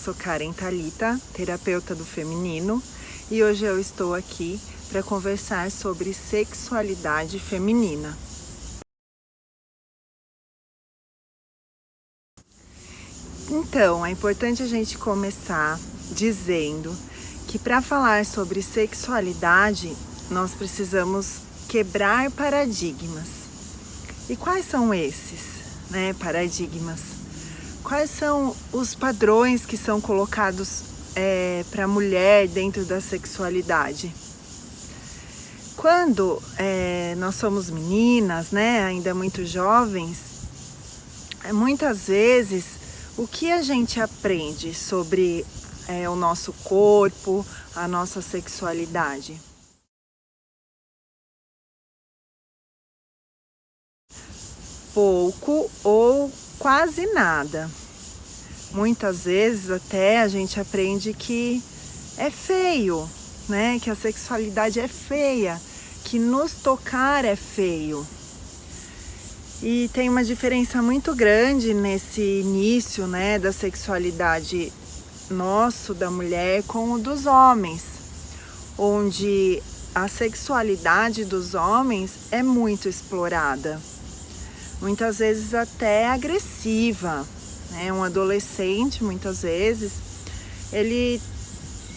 sou Karen Thalita, terapeuta do feminino, e hoje eu estou aqui para conversar sobre sexualidade feminina. Então, é importante a gente começar dizendo que para falar sobre sexualidade, nós precisamos quebrar paradigmas. E quais são esses, paradigmas? Quais são os padrões que são colocados para a mulher dentro da sexualidade? Quando nós somos meninas, ainda muito jovens, muitas vezes o que a gente aprende sobre o nosso corpo, a nossa sexualidade? Pouco ou quase nada. Muitas vezes até a gente aprende que é feio, que a sexualidade é feia, que nos tocar é feio. E tem uma diferença muito grande nesse início, da sexualidade nosso, da mulher, com o dos homens, onde a sexualidade dos homens é muito explorada, muitas vezes até agressiva. Um adolescente, muitas vezes, ele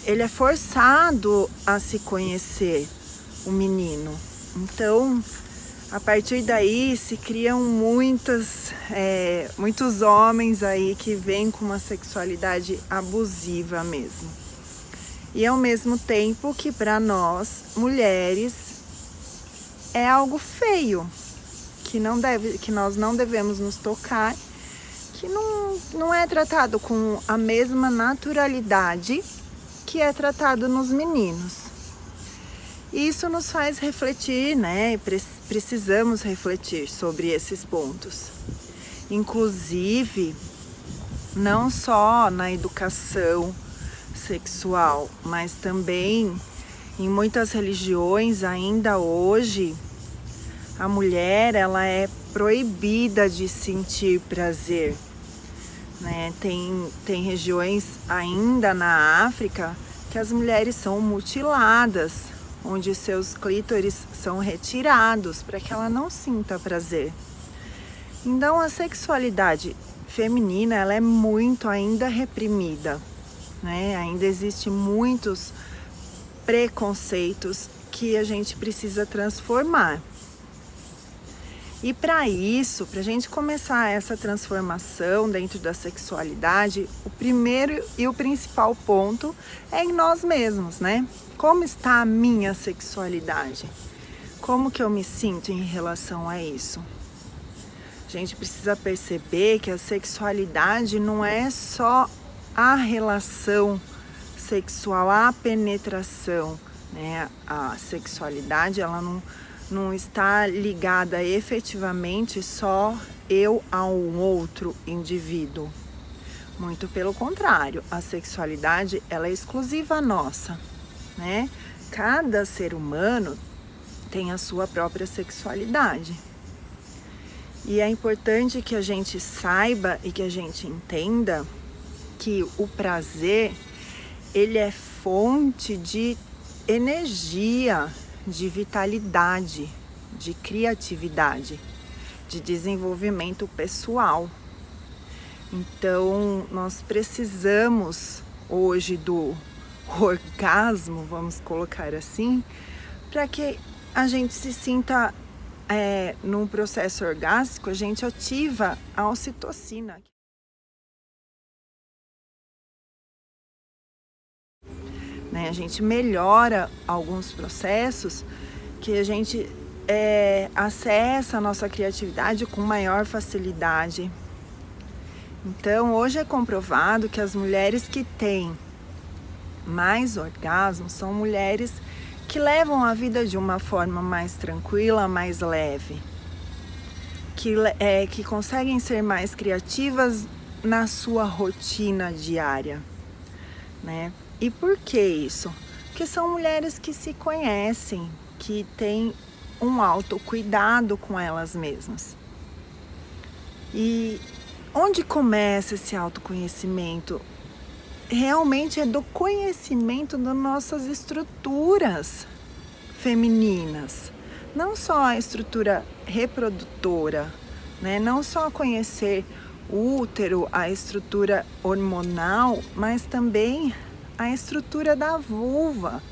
é forçado a se conhecer, o menino. Então, a partir daí se criam muitos homens aí que vêm com uma sexualidade abusiva mesmo. E ao mesmo tempo que para nós, mulheres, é algo feio, que nós não devemos nos tocar, que não é tratado com a mesma naturalidade que é tratado nos meninos. Isso nos faz refletir, Precisamos refletir sobre esses pontos. Inclusive, não só na educação sexual, mas também em muitas religiões ainda hoje, a mulher ela é proibida de sentir prazer. Tem regiões ainda na África que as mulheres são mutiladas, onde seus clítoris são retirados para que ela não sinta prazer. Então a sexualidade feminina ela é muito ainda reprimida, Ainda existem muitos preconceitos que a gente precisa transformar. E para isso, para a gente começar essa transformação dentro da sexualidade, o primeiro e o principal ponto é em nós mesmos, Como está a minha sexualidade? Como que eu me sinto em relação a isso? A gente precisa perceber que a sexualidade não é só a relação sexual, a penetração, A sexualidade, ela não está ligada efetivamente só eu a um outro indivíduo. Muito pelo contrário, a sexualidade ela é exclusiva nossa, Cada ser humano tem a sua própria sexualidade. E é importante que a gente saiba e que a gente entenda que o prazer, ele é fonte de energia, de vitalidade, de criatividade, de desenvolvimento pessoal. Então, nós precisamos hoje do orgasmo, vamos colocar assim, para que a gente se sinta num processo orgástico, a gente ativa a ocitocina. A gente melhora alguns processos que a gente acessa a nossa criatividade com maior facilidade. Então, hoje é comprovado que as mulheres que têm mais orgasmos são mulheres que levam a vida de uma forma mais tranquila, mais leve, que conseguem ser mais criativas na sua rotina diária, E por que isso? Porque são mulheres que se conhecem, que têm um autocuidado com elas mesmas. E onde começa esse autoconhecimento? realmente é do conhecimento das nossas estruturas femininas, não só a estrutura reprodutora, né? Não só conhecer o útero, a estrutura hormonal, mas também a estrutura da vulva,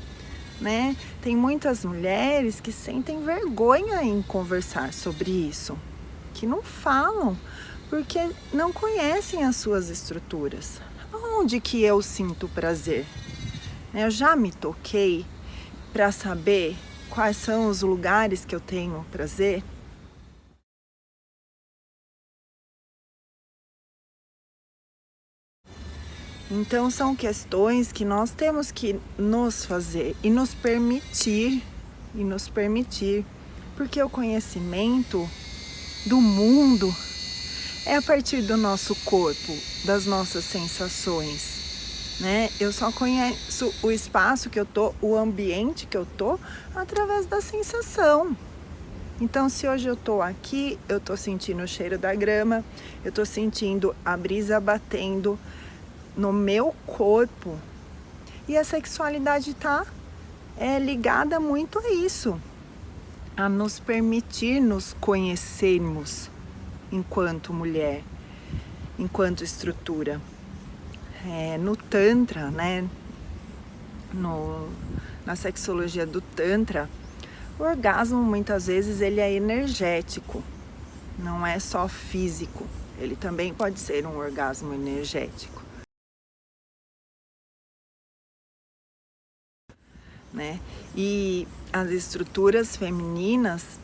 né? Tem muitas mulheres que sentem vergonha em conversar sobre isso, que não falam porque não conhecem as suas estruturas. Onde que eu sinto prazer? Eu já me toquei para saber quais são os lugares que eu tenho prazer? Então são questões que nós temos que nos fazer e nos permitir, porque o conhecimento do mundo é a partir do nosso corpo, das nossas sensações, né? Eu só conheço o espaço que eu tô, o ambiente que eu tô, através da sensação. Então, se hoje eu tô aqui, eu tô sentindo o cheiro da grama, eu tô sentindo a brisa batendo no meu corpo. E a sexualidade tá ligada muito a isso, a nos permitir nos conhecermos enquanto mulher, enquanto estrutura. No Tantra, né? Na sexologia do Tantra, o orgasmo muitas vezes ele é energético, não é só físico, ele também pode ser um orgasmo energético, né? E as estruturas femininas,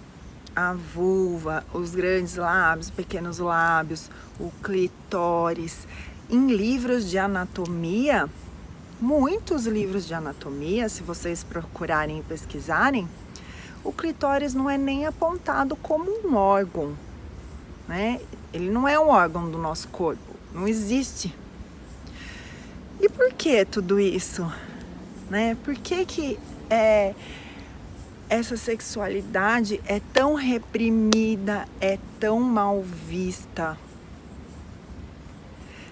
a vulva, os grandes lábios, pequenos lábios, o clitóris, em livros de anatomia, muitos livros de anatomia, se vocês procurarem e pesquisarem, o clitóris não é nem apontado como um órgão, né? Ele não é um órgão do nosso corpo, não existe. E por que tudo isso, né? Por que essa sexualidade é tão reprimida, é tão mal vista?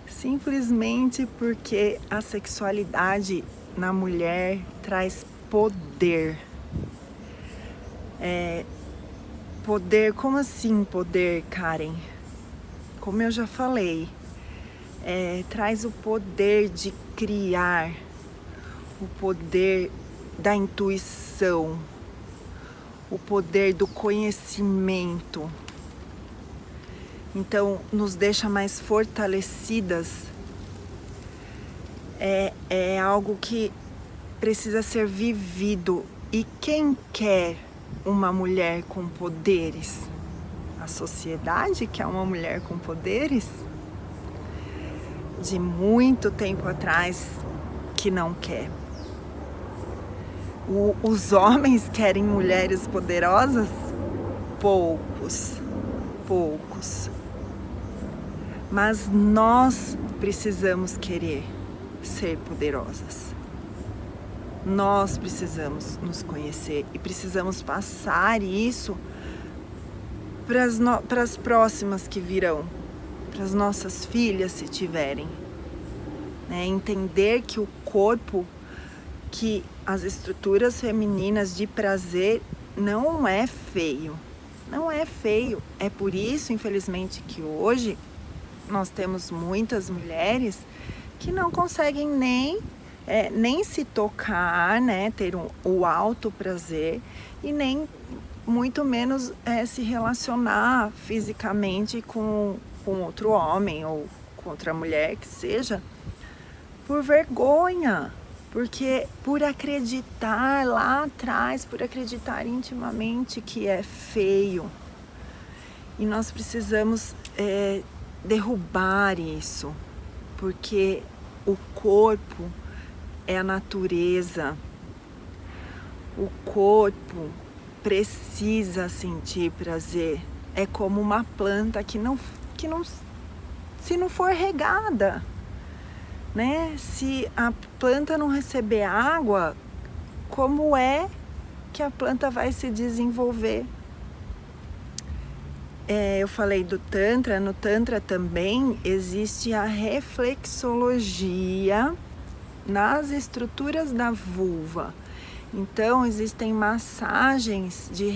Simplesmente porque a sexualidade na mulher traz poder. Poder, como assim poder, Karen? Como eu já falei, traz o poder de criar, o poder da intuição, o poder do conhecimento. Então, nos deixa mais fortalecidas. É algo que precisa ser vivido. E quem quer uma mulher com poderes? A sociedade quer uma mulher com poderes? De muito tempo atrás que não quer. Os homens querem mulheres poderosas? Poucos. Mas nós precisamos querer ser poderosas. Nós precisamos nos conhecer e precisamos passar isso para as próximas que virão, para as nossas filhas, se tiverem. Entender que o corpo, que as estruturas femininas de prazer não é feio. Não é feio. É por isso, infelizmente, que hoje nós temos muitas mulheres que não conseguem nem se tocar, né, ter o alto prazer e nem muito menos se relacionar fisicamente com outro homem ou com outra mulher que seja, por vergonha, porque por acreditar lá atrás, por acreditar intimamente que é feio. E nós precisamos derrubar isso, porque o corpo é a natureza. O corpo precisa sentir prazer. É como uma planta que não se não for regada, né? Se a planta não receber água, como é que a planta vai se desenvolver? Eu falei do Tantra. No Tantra também existe a reflexologia, nas estruturas da vulva. Então, existem massagens de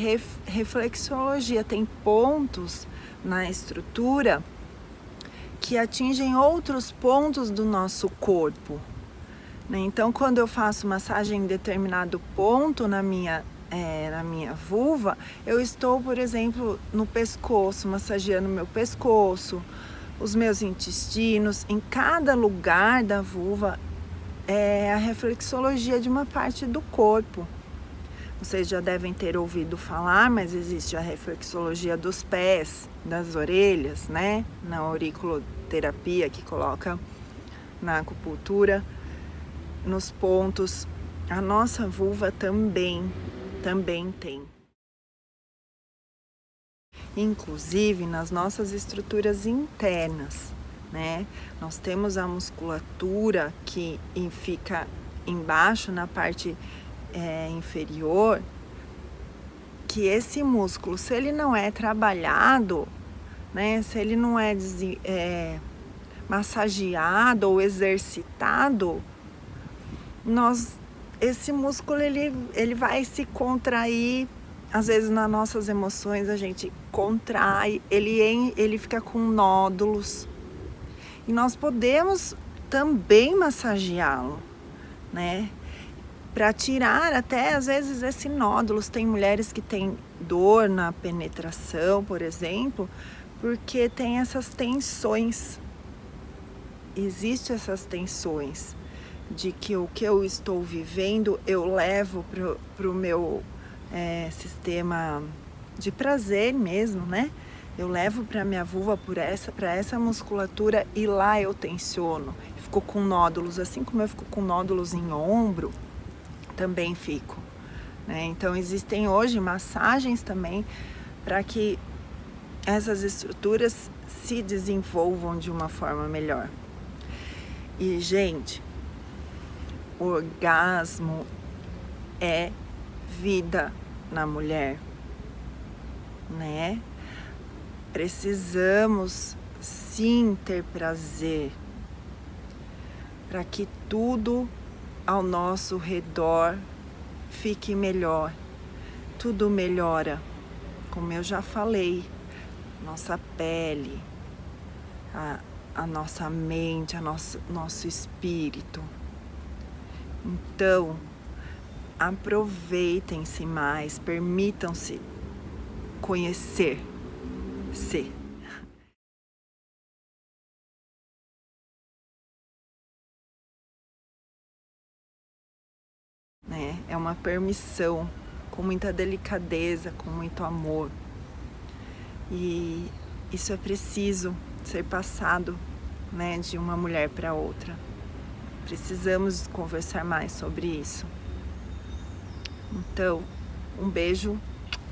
reflexologia, tem pontos na estrutura que atingem outros pontos do nosso corpo, né? Então, quando eu faço massagem em determinado ponto na minha vulva, eu estou, por exemplo, no pescoço, massageando meu pescoço, os meus intestinos. Em cada lugar da vulva é a reflexologia de uma parte do corpo. Vocês já devem ter ouvido falar, mas existe a reflexologia dos pés, das orelhas, né? Na auriculoterapia, que coloca na acupuntura, nos pontos. A nossa vulva também tem. Inclusive nas nossas estruturas internas, né? Nós temos a musculatura que fica embaixo na parte inferior, que esse músculo, se ele não é trabalhado, né? Se ele não é massageado ou exercitado, esse músculo ele vai se contrair. Às vezes nas nossas emoções a gente contrai, ele fica com nódulos. E nós podemos também massageá-lo, né? Para tirar até às vezes esse nódulos. Tem mulheres que têm dor na penetração, por exemplo, porque tem essas tensões. Existem essas tensões de que o que eu estou vivendo eu levo para o meu sistema de prazer mesmo, né? Eu levo para minha vulva para essa musculatura e lá eu tensiono. Fico com nódulos, assim como eu fico com nódulos em ombro, também fico, né? Então existem hoje massagens também para que essas estruturas se desenvolvam de uma forma melhor. E, gente, o orgasmo é vida na mulher, né? Precisamos sim ter prazer para que tudo ao nosso redor fique melhor. Tudo melhora, como eu já falei, nossa pele, a nossa mente, nosso espírito. Então, aproveitem-se mais, permitam-se conhecer-se. Né? É uma permissão, com muita delicadeza, com muito amor. E isso é preciso ser passado, né, de uma mulher para outra. Precisamos conversar mais sobre isso. Então, um beijo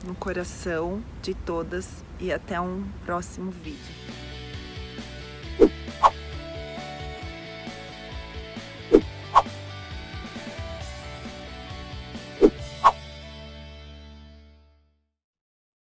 no coração de todas e até um próximo vídeo.